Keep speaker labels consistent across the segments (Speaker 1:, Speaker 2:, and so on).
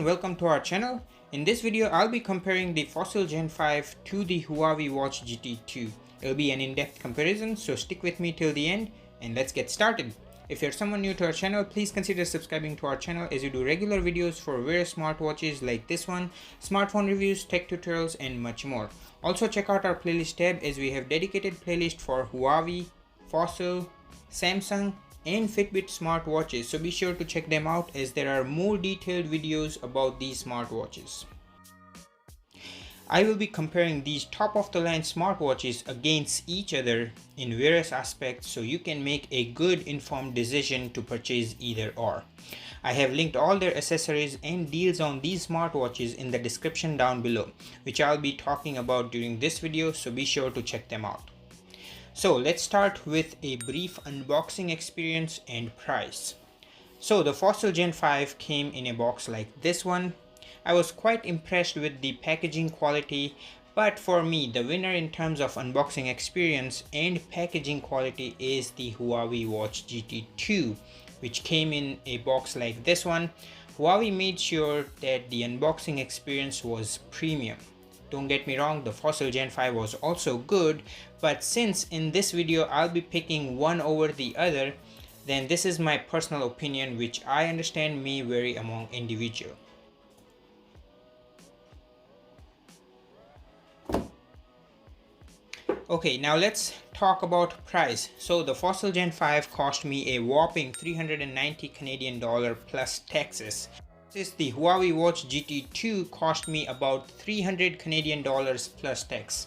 Speaker 1: welcome to our channel. In this video, I'll be comparing the Fossil Gen 5 to the Huawei Watch GT2. It'll be an in-depth comparison, so stick with me till the end and let's get started. If you're someone new to our channel, please consider subscribing to our channel as we do regular videos for various smartwatches like this one, smartphone reviews, tech tutorials, and much more. Also check out our playlist tab as we have dedicated playlist for Huawei, Fossil, Samsung, and Fitbit smartwatches, so be sure to check them out as there are more detailed videos about these smartwatches. I will be comparing these top-of-the-line smartwatches against each other in various aspects so you can make a good informed decision to purchase either or. I have linked all their accessories and deals on these smartwatches in the description down below, which I'll be talking about during this video, so be sure to check them out. So let's start with a brief unboxing experience and price. So the Fossil Gen 5 came in a box like this one. I was quite impressed with the packaging quality, but for me the winner in terms of unboxing experience and packaging quality is the Huawei Watch GT2, which came in a box like this one. Huawei made sure that the unboxing experience was premium. Don't get me wrong, the Fossil Gen 5 was also good, but since in this video I'll be picking one over the other, then this is my personal opinion, which I understand may vary among individual. Okay, now let's talk about price. So the Fossil Gen 5 cost me a whopping 390 Canadian dollar plus taxes. The Huawei Watch GT2 cost me about 300 Canadian dollars plus tax.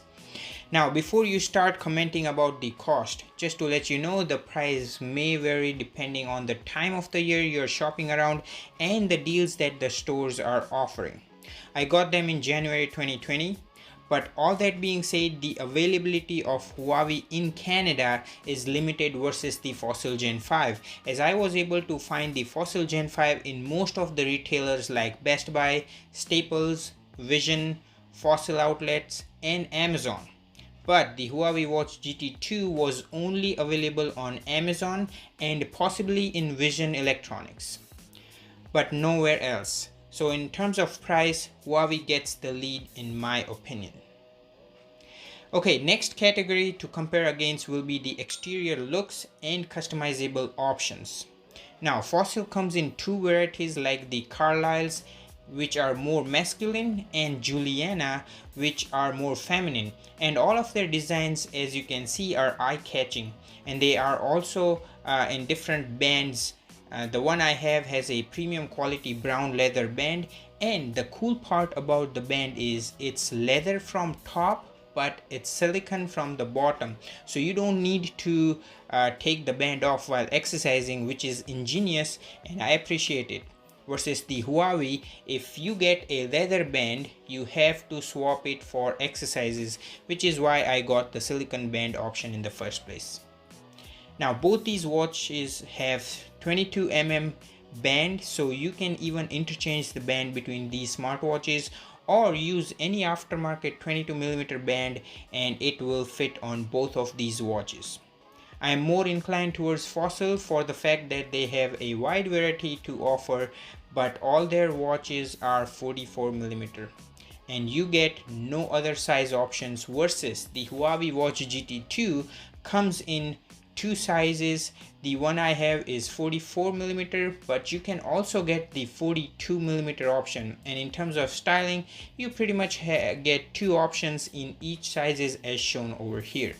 Speaker 1: Now before you start commenting about the cost, just to let you know, the price may vary depending on the time of the year you're shopping around and the deals that the stores are offering. I got them in January 2020. But all that being said, the availability of Huawei in Canada is limited versus the Fossil Gen 5, as I was able to find the Fossil Gen 5 in most of the retailers like Best Buy, Staples, Vision, Fossil outlets, and Amazon. But the Huawei Watch GT2 was only available on Amazon and possibly in Vision Electronics, but nowhere else. So in terms of price, Huawei gets the lead in my opinion. Okay, next category to compare against will be the exterior looks and customizable options. Now Fossil comes in two varieties like the Carlisles, which are more masculine, and Juliana, which are more feminine, and all of their designs, as you can see, are eye-catching, and they are also in different bands. The one I have has a premium quality brown leather band, and the cool part about the band is it's leather from top but it's silicone from the bottom, so you don't need to take the band off while exercising, which is ingenious and I appreciate it. Versus the Huawei, if you get a leather band, you have to swap it for exercises, which is why I got the silicone band option in the first place. Now both these watches have 22mm band, so you can even interchange the band between these smartwatches or use any aftermarket 22mm band and it will fit on both of these watches. I am more inclined towards Fossil for the fact that they have a wide variety to offer, but all their watches are 44mm and you get no other size options, versus the Huawei Watch GT2 comes in two sizes. The one I have is 44mm, but you can also get the 42mm option, and in terms of styling you pretty much get two options in each sizes as shown over here,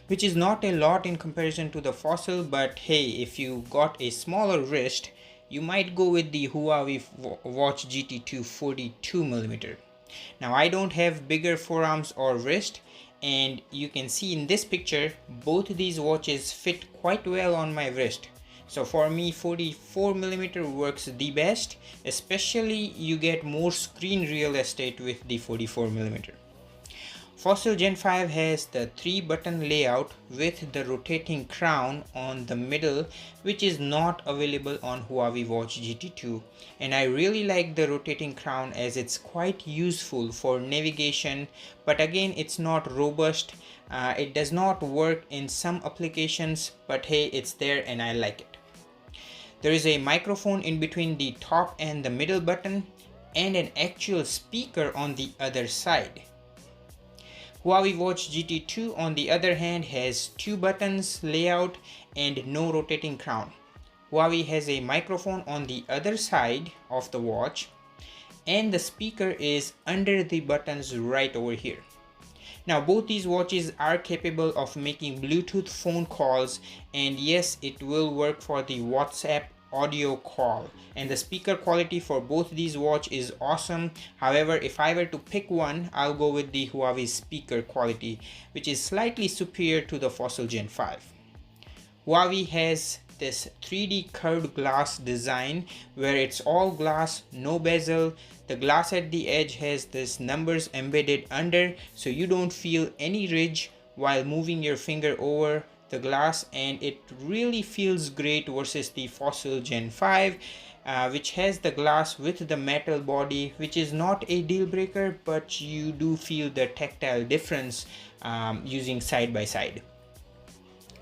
Speaker 1: which is not a lot in comparison to the Fossil, but hey, if you got a smaller wrist you might go with the Huawei Watch GT2 42mm. Now I don't have bigger forearms or wrist, and you can see in this picture both these watches fit quite well on my wrist. So for me 44mm works the best, especially you get more screen real estate with the 44mm. Fossil Gen 5 has the 3-button layout with the rotating crown on the middle, which is not available on Huawei Watch GT2, and I really like the rotating crown as it's quite useful for navigation, but again it's not robust. It does not work in some applications, but hey, it's there and I like it. There is a microphone in between the top and the middle button and an actual speaker on the other side. Huawei Watch GT2 on the other hand has 2 buttons layout and no rotating crown. Huawei has a microphone on the other side of the watch and the speaker is under the buttons right over here. Now both these watches are capable of making Bluetooth phone calls, and yes, it will work for the WhatsApp audio call, and the speaker quality for both these watches is awesome. However, if I were to pick one, I'll go with the Huawei speaker quality, which is slightly superior to the Fossil Gen 5. Huawei has this 3D curved glass design where it's all glass, no bezel. The glass at the edge has this numbers embedded under, so you don't feel any ridge while moving your finger over the glass, and it really feels great versus the Fossil Gen 5 which has the glass with the metal body, which is not a deal breaker, but you do feel the tactile difference using side by side.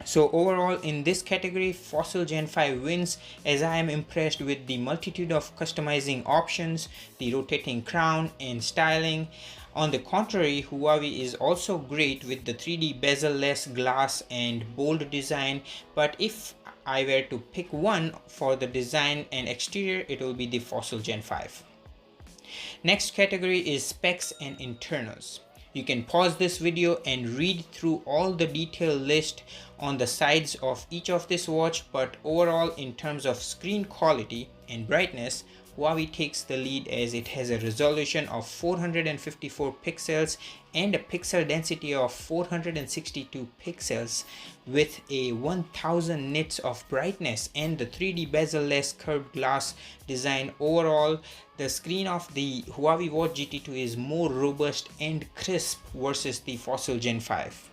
Speaker 1: So overall in this category, Fossil Gen 5 wins, as I am impressed with the multitude of customizing options, the rotating crown and styling. On the contrary, Huawei is also great with the 3D bezel-less glass and bold design, but if I were to pick one for the design and exterior, it will be the Fossil Gen 5. Next category is specs and internals. You can pause this video and read through all the detailed list on the sides of each of this watch, but overall in terms of screen quality and brightness, Huawei takes the lead as it has a resolution of 454 pixels and a pixel density of 462 pixels with a 1000 nits of brightness and the 3D bezel-less curved glass design. Overall, the screen of the Huawei Watch GT2 is more robust and crisp versus the Fossil Gen 5.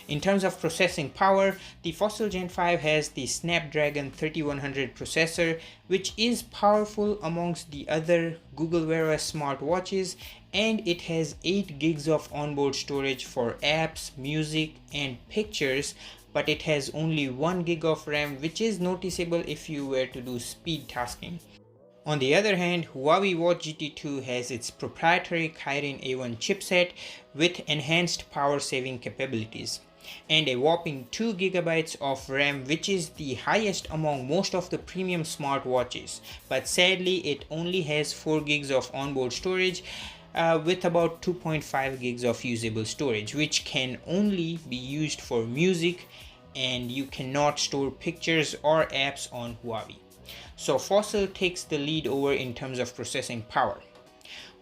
Speaker 1: In terms of processing power, the Fossil Gen 5 has the Snapdragon 3100 processor, which is powerful amongst the other Google Wear OS smartwatches, and it has 8 gigs of onboard storage for apps, music and pictures, but it has only 1 gig of RAM, which is noticeable if you were to do speed tasking. On the other hand, Huawei Watch GT2 has its proprietary Kirin A1 chipset with enhanced power saving capabilities and a whopping 2 GB of RAM, which is the highest among most of the premium smartwatches, but sadly it only has 4 gigs of onboard storage with about 2.5 gigs of usable storage, which can only be used for music, and you cannot store pictures or apps on Huawei. So Fossil takes the lead over in terms of processing power.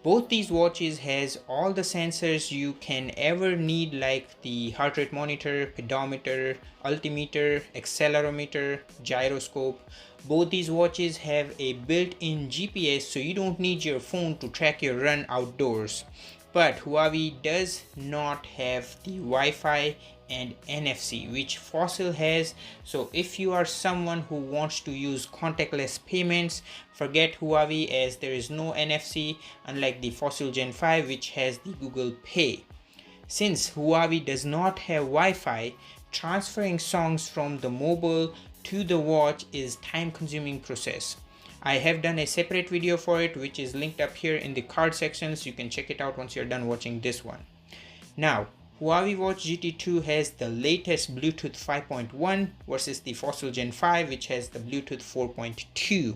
Speaker 1: Both these watches has all the sensors you can ever need, like the heart rate monitor, pedometer, altimeter, accelerometer, gyroscope. Both these watches have a built-in GPS, so you don't need your phone to track your run outdoors. But Huawei does not have the Wi-Fi and NFC, which Fossil has. So if you are someone who wants to use contactless payments, forget Huawei, as there is no NFC, unlike the Fossil Gen 5 which has the Google Pay. Since Huawei does not have Wi-Fi, transferring songs from the mobile to the watch is time-consuming process. I have done a separate video for it, which is linked up here in the card section, so you can check it out once you're done watching this one. Now, Huawei Watch GT2 has the latest Bluetooth 5.1 versus the Fossil Gen 5, which has the Bluetooth 4.2.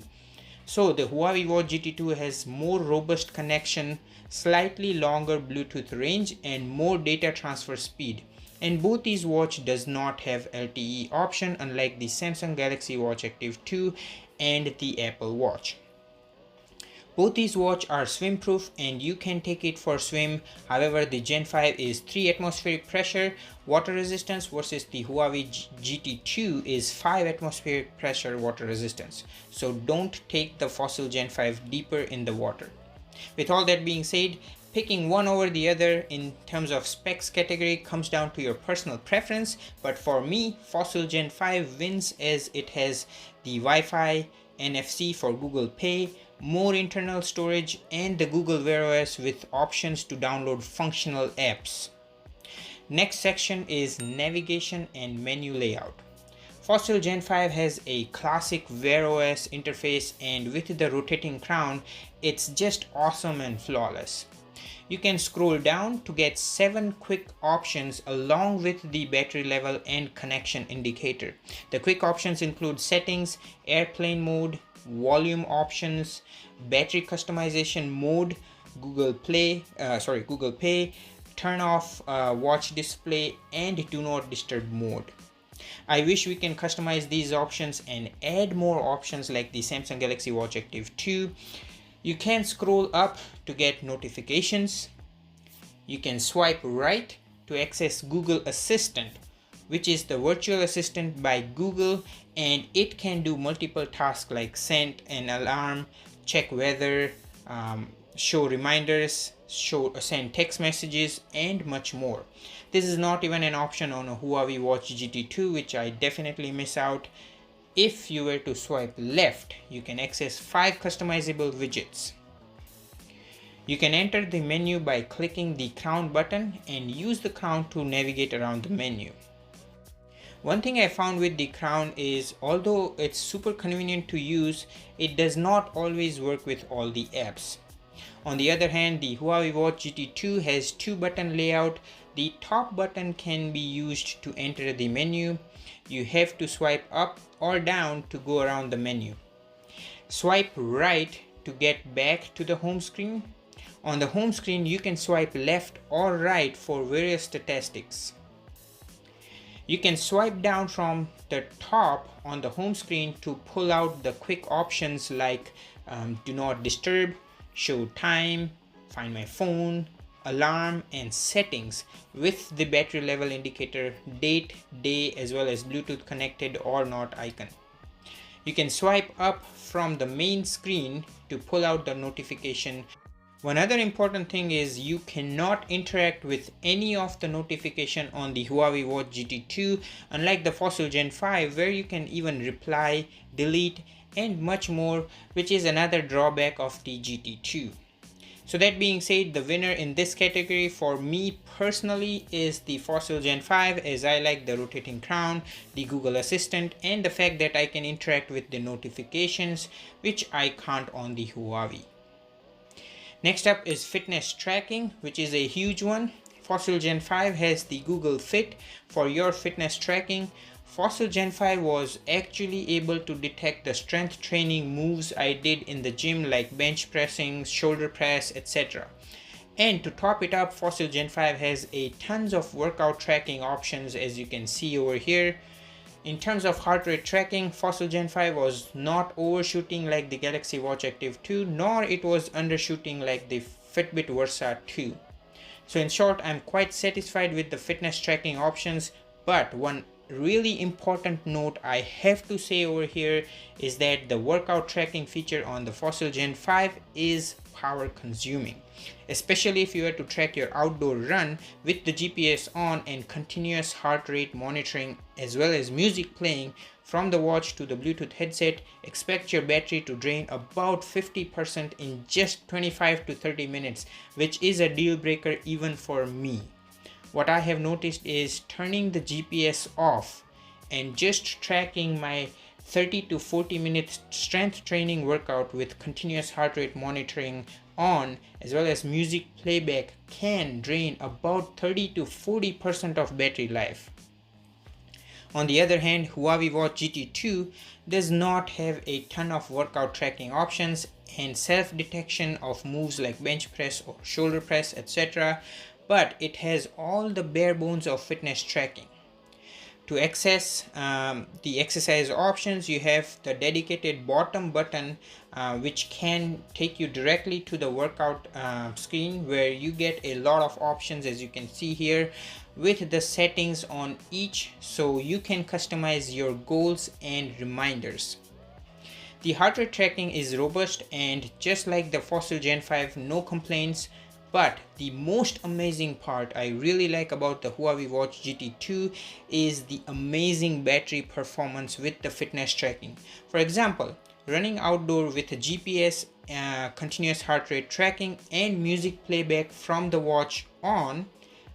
Speaker 1: So the Huawei Watch GT2 has more robust connection, slightly longer Bluetooth range and more data transfer speed. And both these watch does not have LTE option, unlike the Samsung Galaxy Watch Active 2 and the Apple Watch. Both these watch are swim proof and you can take it for swim. However, the Gen 5 is 3 atmospheric pressure water resistance versus the Huawei GT2 is 5 atmospheric pressure water resistance. So don't take the Fossil Gen 5 deeper in the water. With all that being said, picking one over the other in terms of specs category comes down to your personal preference, but for me, Fossil Gen 5 wins as it has the Wi-Fi, NFC for Google Pay, more internal storage and the Google Wear OS with options to download functional apps. Next section is navigation and menu layout. Fossil Gen 5 has a classic Wear OS interface, and with the rotating crown, it's just awesome and flawless. You can scroll down to get 7 quick options along with the battery level and connection indicator. The quick options include settings, airplane mode, volume options, battery customization mode, Google Pay, turn off watch display, and do not disturb mode. I wish we can customize these options and add more options like the Samsung Galaxy Watch Active 2. You can scroll up to get notifications. You can swipe right to access Google Assistant, which is the virtual assistant by Google, and it can do multiple tasks like send an alarm, check weather, show reminders, send text messages, and much more. This is not even an option on a Huawei Watch GT2, which I definitely miss out. If you were to swipe left, you can access 5 customizable widgets. You can enter the menu by clicking the crown button and use the crown to navigate around the menu. One thing I found with the crown is, although it's super convenient to use, it does not always work with all the apps. On the other hand, the Huawei Watch GT2 has 2 button layout. The top button can be used to enter the menu. You have to swipe up or down to go around the menu. Swipe right to get back to the home screen. On the home screen, you can swipe left or right for various statistics. You can swipe down from the top on the home screen to pull out the quick options like do not disturb, show time, find my phone, alarm, and settings with the battery level indicator, date, day, as well as Bluetooth connected or not icon. You can swipe up from the main screen to pull out the notification. One other important thing is you cannot interact with any of the notification on the Huawei Watch GT2, unlike the Fossil Gen 5 where you can even reply, delete, and much more, which is another drawback of the GT2. So that being said, the winner in this category for me personally is the Fossil Gen 5, as I like the rotating crown, the Google Assistant, and the fact that I can interact with the notifications, which I can't on the Huawei. Next up is fitness tracking, which is a huge one. Fossil Gen 5 has the Google Fit for your fitness tracking. Fossil Gen 5 was actually able to detect the strength training moves I did in the gym, like bench pressing, shoulder press, etc. And to top it up, Fossil Gen 5 has a tons of workout tracking options, as you can see over here. In terms of heart rate tracking, Fossil Gen 5 was not overshooting like the Galaxy Watch Active 2, nor it was undershooting like the Fitbit Versa 2. So in short, I'm quite satisfied with the fitness tracking options, but one really important note I have to say over here is that the workout tracking feature on the Fossil Gen 5 is power consuming, especially if you were to track your outdoor run with the GPS on and continuous heart rate monitoring as well as music playing from the watch to the Bluetooth headset. Expect your battery to drain about 50% in just 25 to 30 minutes, which is a deal breaker even for me. What I have noticed is turning the GPS off and just tracking my 30 to 40 minutes strength training workout with continuous heart rate monitoring on as well as music playback can drain about 30 to 40% of battery life. On the other hand, Huawei Watch GT2 does not have a ton of workout tracking options and self-detection of moves like bench press or shoulder press, etc., but it has all the bare bones of fitness tracking. To access the exercise options, you have the dedicated bottom button which can take you directly to the workout screen, where you get a lot of options, as you can see here, with the settings on each, so you can customize your goals and reminders. The heart rate tracking is robust and just like the Fossil Gen 5, no complaints. But the most amazing part I really like about the Huawei Watch GT2 is the amazing battery performance with the fitness tracking. For example, running outdoor with a GPS, continuous heart rate tracking, and music playback from the watch on,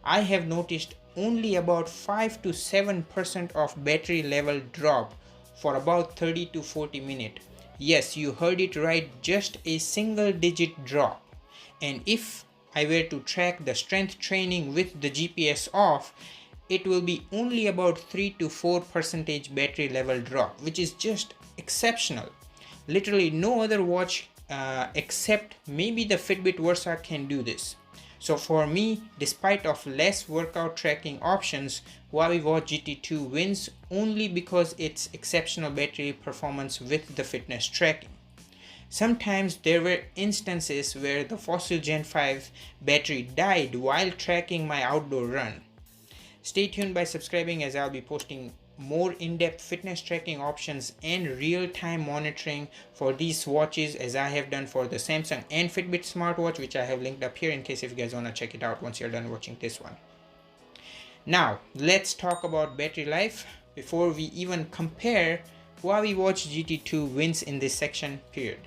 Speaker 1: I have noticed only about 5 to 7% of battery level drop for about 30 to 40 minutes. Yes, you heard it right, just a single digit drop. And if I were to track the strength training with the GPS off, it will be only about 3 to 4% battery level drop, which is just exceptional. Literally no other watch except maybe the Fitbit Versa can do this. So for me, despite of less workout tracking options, Huawei Watch GT2 wins only because its exceptional battery performance with the fitness tracking. Sometimes there were instances where the Fossil Gen 5 battery died while tracking my outdoor run. Stay tuned by subscribing, as I'll be posting more in-depth fitness tracking options and real-time monitoring for these watches, as I have done for the Samsung and Fitbit smartwatch, which I have linked up here in case if you guys want to check it out once you're done watching this one. Now let's talk about battery life before we even compare. Huawei Watch GT2 wins in this section, period.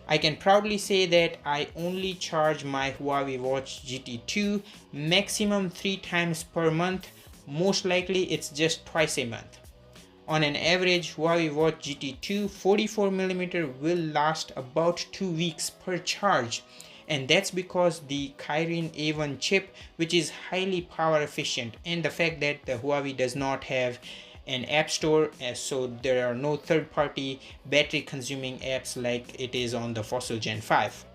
Speaker 1: I can proudly say that I only charge my Huawei Watch GT2 maximum 3 times per month. Most likely it's just twice a month. On an average, Huawei Watch GT2 44mm will last about 2 weeks per charge, and that's because the Kirin A1 chip, which is highly power efficient, and the fact that the Huawei does not have an app store, so there are no third-party battery consuming apps like it is on the Fossil Gen 5.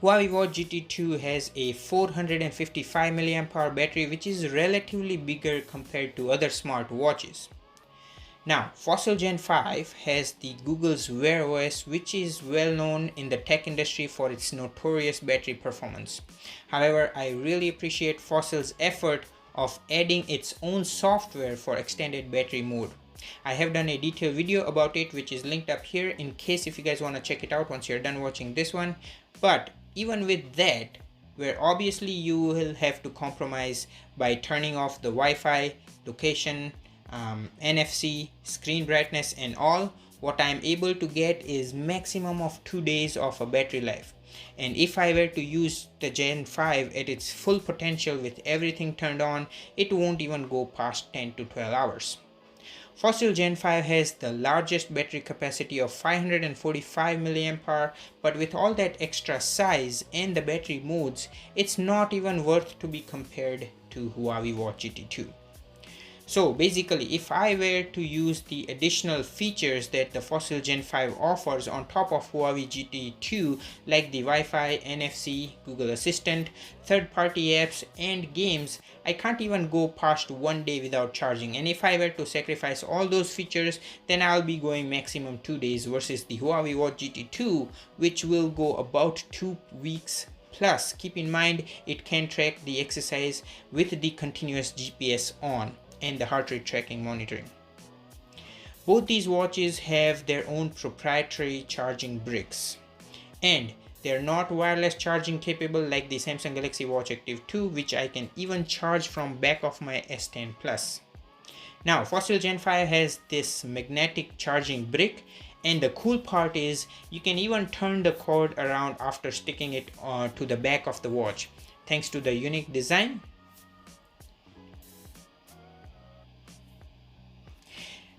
Speaker 1: Huawei Watch GT2 has a 455 mAh battery, which is relatively bigger compared to other smart watches. Now, Fossil Gen 5 has the Google's Wear OS, which is well known in the tech industry for its notorious battery performance. However, I really appreciate Fossil's effort of adding its own software for extended battery mode. I have done a detailed video about it, which is linked up here in case if you guys want to check it out once you're done watching this one. But even with that, where obviously you will have to compromise by turning off the Wi-Fi, location, NFC, screen brightness and all, what I'm able to get is maximum of 2 days of a battery life. And if I were to use the Gen 5 at its full potential with everything turned on, it won't even go past 10 to 12 hours. Fossil Gen 5 has the largest battery capacity of 545 mAh, but with all that extra size and the battery modes, it's not even worth to be compared to Huawei Watch GT2. So basically, if I were to use the additional features that the Fossil Gen 5 offers on top of Huawei GT2, like the Wi-Fi, NFC, Google Assistant, third-party apps and games, I can't even go past 1 day without charging. And if I were to sacrifice all those features, then I'll be going maximum 2 days versus the Huawei Watch GT2, which will go about 2 weeks. Plus, keep in mind, it can track the exercise with the continuous GPS on and the heart rate tracking monitoring. Both these watches have their own proprietary charging bricks, and they're not wireless charging capable like the Samsung Galaxy Watch Active 2, which I can even charge from back of my S10 Plus. Now, Fossil Gen 5 has this magnetic charging brick, and the cool part is you can even turn the cord around after sticking it to the back of the watch, thanks to the unique design.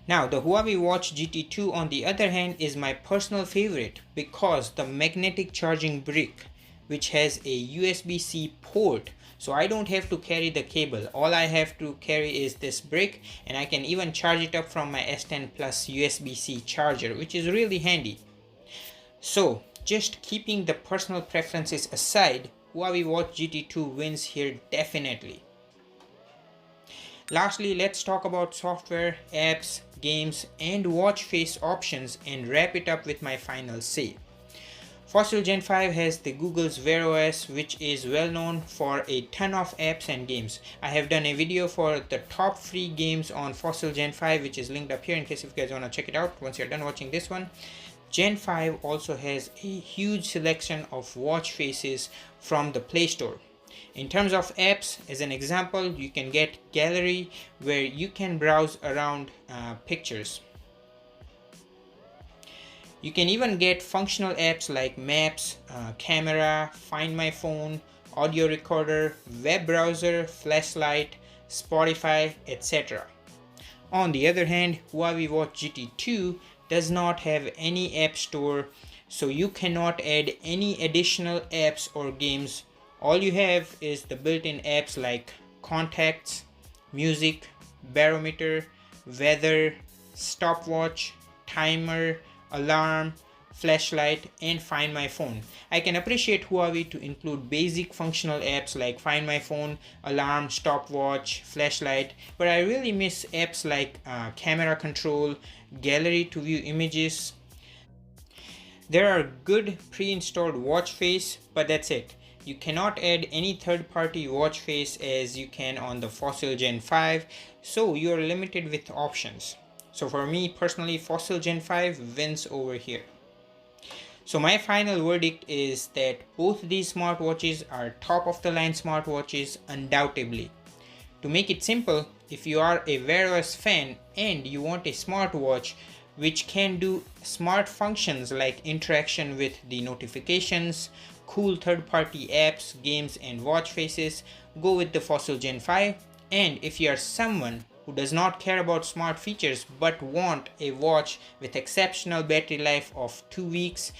Speaker 1: Now, the Huawei Watch GT2 on the other hand is my personal favorite because the magnetic charging brick, which has a USB-C port, so I don't have to carry the cable. All I have to carry is this brick, and I can even charge it up from my S10 Plus USB-C charger, which is really handy. So, just keeping the personal preferences aside, Huawei Watch GT2 wins here definitely. Lastly, let's talk about software, apps, games and watch face options and wrap it up with my final say. Fossil Gen 5 has the Google's Wear OS, which is well known for a ton of apps and games. I have done a video for the top free games on Fossil Gen 5, which is linked up here in case if you guys want to check it out once you're done watching this one. Gen 5 also has a huge selection of watch faces from the Play Store. In terms of apps, as an example, you can get Gallery, where you can browse around pictures. You can even get functional apps like Maps, Camera, Find My Phone, audio recorder, web browser, flashlight, Spotify, etc. On the other hand, Huawei Watch GT2 does not have any app store, so you cannot add any additional apps or games. All you have is the built-in apps like contacts, music, barometer, weather, stopwatch, timer, alarm, flashlight, and Find My Phone. I can appreciate Huawei to include basic functional apps like Find My Phone, alarm, stopwatch, flashlight, but I really miss apps like camera control, gallery to view images. There are good pre-installed watch face, but that's it. You cannot add any third-party watch face as you can on the Fossil Gen 5, so you are limited with options. So for me personally, Fossil Gen 5 wins over here. So my final verdict is that both these smartwatches are top of the line smartwatches undoubtedly. To make it simple, if you are a Wear OS fan and you want a smartwatch which can do smart functions like interaction with the notifications, cool third-party apps, games, and watch faces, go with the Fossil Gen 5. And if you are someone who does not care about smart features but want a watch with exceptional battery life of 2 weeks,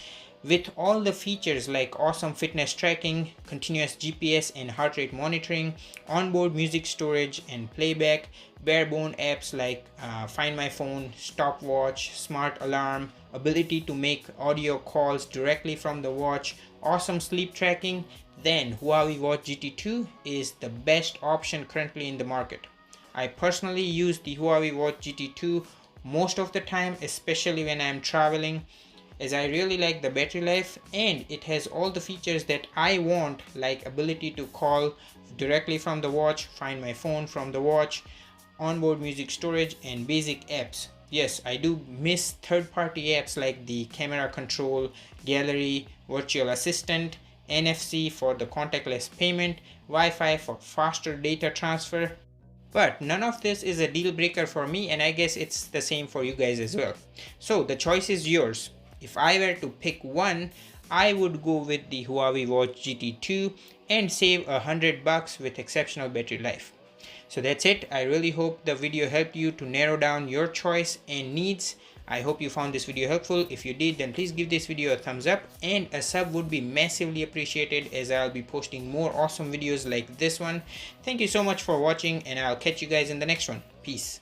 Speaker 1: with all the features like awesome fitness tracking, continuous GPS and heart rate monitoring, onboard music storage and playback, barebone apps like Find My Phone, stopwatch, smart alarm, ability to make audio calls directly from the watch, awesome sleep tracking, then Huawei Watch GT2 is the best option currently in the market. I personally use the Huawei Watch GT2 most of the time, especially when I am traveling, as I really like the battery life and it has all the features that I want, like ability to call directly from the watch, Find My Phone from the watch, onboard music storage, and basic apps. Yes, I do miss third-party apps like the camera control, gallery, virtual assistant, NFC for the contactless payment, Wi-Fi for faster data transfer. But none of this is a deal breaker for me, and I guess it's the same for you guys as well. So the choice is yours. If I were to pick one, I would go with the Huawei Watch GT2 and save $100 with exceptional battery life. So that's it. I really hope the video helped you to narrow down your choice and needs. I hope you found this video helpful. If you did, then please give this video a thumbs up, and a sub would be massively appreciated as I'll be posting more awesome videos like this one. Thank you so much for watching, and I'll catch you guys in the next one. Peace.